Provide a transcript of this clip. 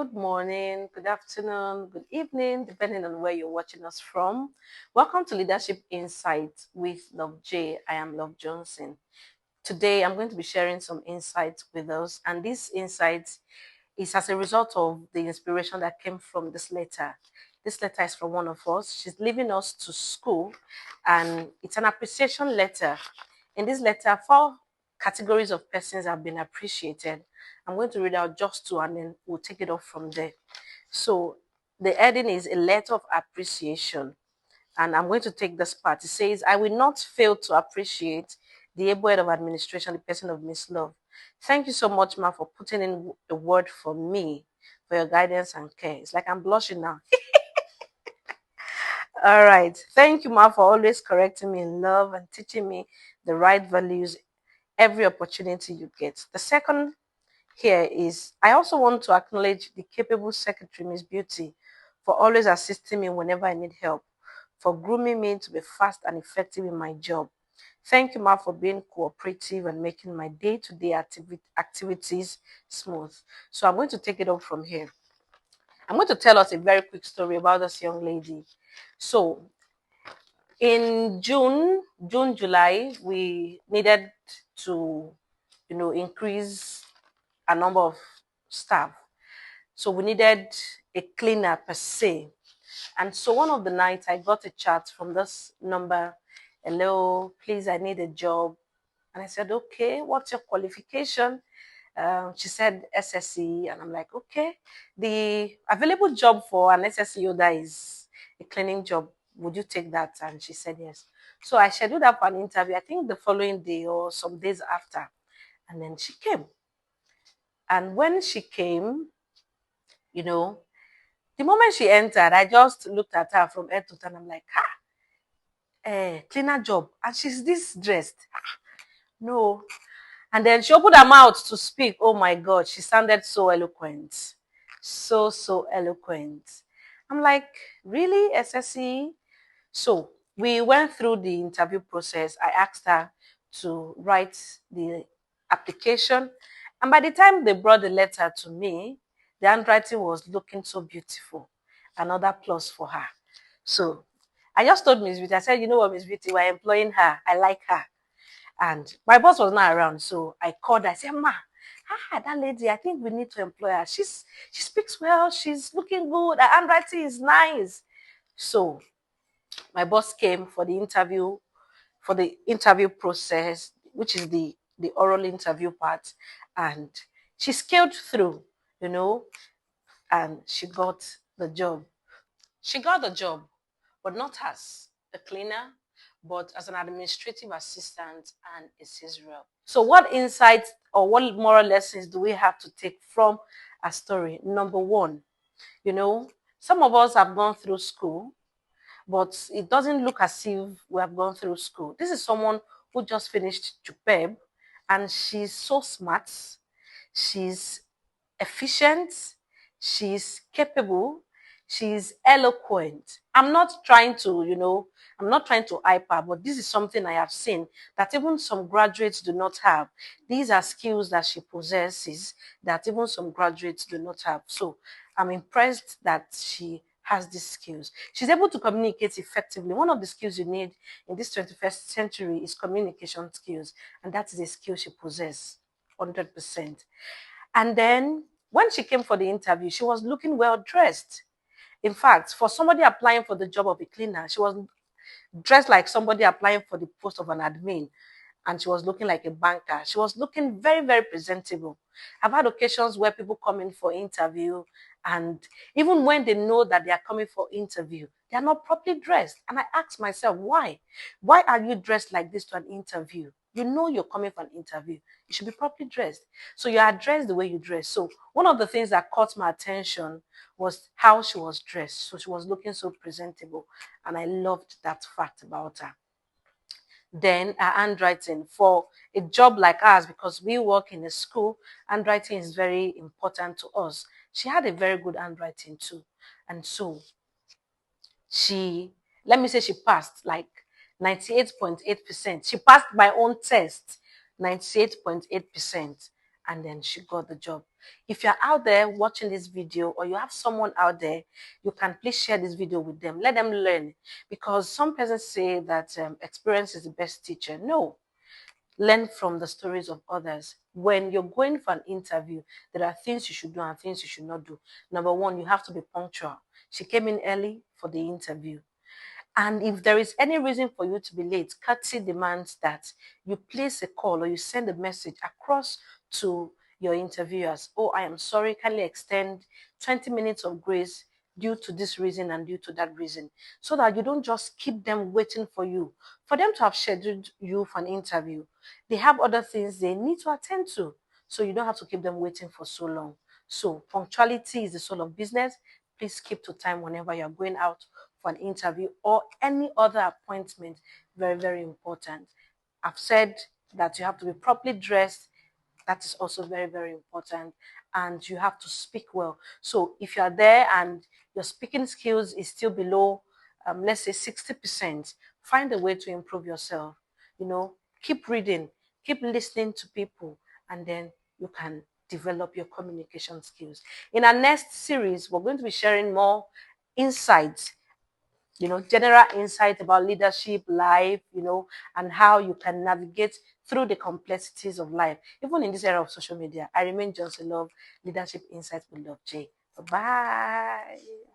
Good morning, good afternoon, good evening, depending on where you're watching us from. Welcome to Leadership Insights with Love J. I am Love Johnson. Today, I'm going to be sharing some insights with us, and this insight is as a result of the inspiration that came from this letter. This letter is from one of us. She's leaving us to school, and it's an appreciation letter. In this letter, 4 categories of persons have been appreciated. I'm going to read out just 2 and then we'll take it off from there. So the heading is a letter of appreciation. And I'm going to take this part. It says, I will not fail to appreciate the able head of administration, the person of Miss Love. Thank you so much, Ma, for putting in a word for me, for your guidance and care. It's like I'm blushing now. All right. Thank you, Ma, for always correcting me in love and teaching me the right values every opportunity you get. The second here is I also want to acknowledge the capable secretary, Miss Beauty, for always assisting me whenever I need help, for grooming me to be fast and effective in my job. Thank you, Ma, for being cooperative and making my day-to-day activities smooth. So I'm going to take it up from here. I'm going to tell us a very quick story about this young lady. So in July, we needed to, increase a number of staff. So we needed a cleaner per se. And so one of the nights I got a chat from this number. Hello, please, I need a job. And I said, okay, what's your qualification? She said SSE. And I'm like, okay, the available job for an SSE holder is a cleaning job. Would you take that? And she said yes. So I scheduled up an interview, I think the following day or some days after. And then she came. And when she came, you know, the moment she entered, I just looked at her from head to toe and I'm like, cleaner job. And she's this dressed. No. And then she opened her mouth to speak. Oh my God, she sounded so eloquent. So eloquent. I'm like, really, SSE? So we went through the interview process. I asked her to write the application. And by the time they brought the letter to me, the handwriting was looking so beautiful. Another plus for her. So I just told Miss Beauty, I said, you know what, Miss Beauty, we're employing her. I like her. And my boss was not around. So I called her. I said, Ma, that lady, I think we need to employ her. She speaks well. She's looking good. Her handwriting is nice. So my boss came for the interview process, which is the oral interview part, and she scaled through, and she got the job. She got the job, but not as a cleaner, but as an administrative assistant and a sales rep. So what insights or what moral lessons do we have to take from a story? Number one, some of us have gone through school, but it doesn't look as if we have gone through school. This is someone who just finished JUPEB, and she's so smart. She's efficient. She's capable. She's eloquent. I'm not trying to hype her, but this is something I have seen that even some graduates do not have. These are skills that she possesses that even some graduates do not have. So I'm impressed that she has these skills. She's able to communicate effectively. One of the skills you need in this 21st century is communication skills, and that is a skill she possesses 100%. And then when she came for the interview, she was looking well dressed. In fact, for somebody applying for the job of a cleaner, she was dressed like somebody applying for the post of an admin, and she was looking like a banker. She was looking very, very presentable. I've had occasions where people come in for interview, and even when they know that they are coming for interview, they are not properly dressed. And I ask myself, why? Why are you dressed like this to an interview? You know you're coming for an interview. You should be properly dressed. So you are dressed the way you dress. So one of the things that caught my attention was how she was dressed. So she was looking so presentable. And I loved that fact about her. Then her handwriting for a job like ours, because we work in a school, handwriting is very important to us. She had a very good handwriting too. And so let me say she passed like 98.8%. She passed my own test, 98.8%. And then she got the job. If you're out there watching this video, or you have someone out there, you can please share this video with them. Let them learn, because some persons say that experience is the best teacher. No, learn from the stories of others. When you're going for an interview, there are things you should do and things you should not do. Number one, you have to be punctual. She came in early for the interview. And if there is any reason for you to be late, courtesy demands that you place a call or you send a message across to your interviewers. Oh, I am sorry, kindly extend 20 minutes of grace due to this reason and due to that reason, so that you don't just keep them waiting for you. For them to have scheduled you for an interview, they have other things they need to attend to. So you don't have to keep them waiting for so long. So punctuality is the soul of business. Please keep to time whenever you're going out for an interview or any other appointment. Very, very important. I've said that you have to be properly dressed. That is also very, very important. And you have to speak well. So if you are there and your speaking skills is still below, let's say 60%, find a way to improve yourself. You know, keep reading, keep listening to people, and then you can develop your communication skills. In our next series, we're going to be sharing more insights, general insight about leadership, life, and how you can navigate through the complexities of life. Even in this era of social media, I remain Johnson Love, Leadership Insights with Love J. Bye-bye.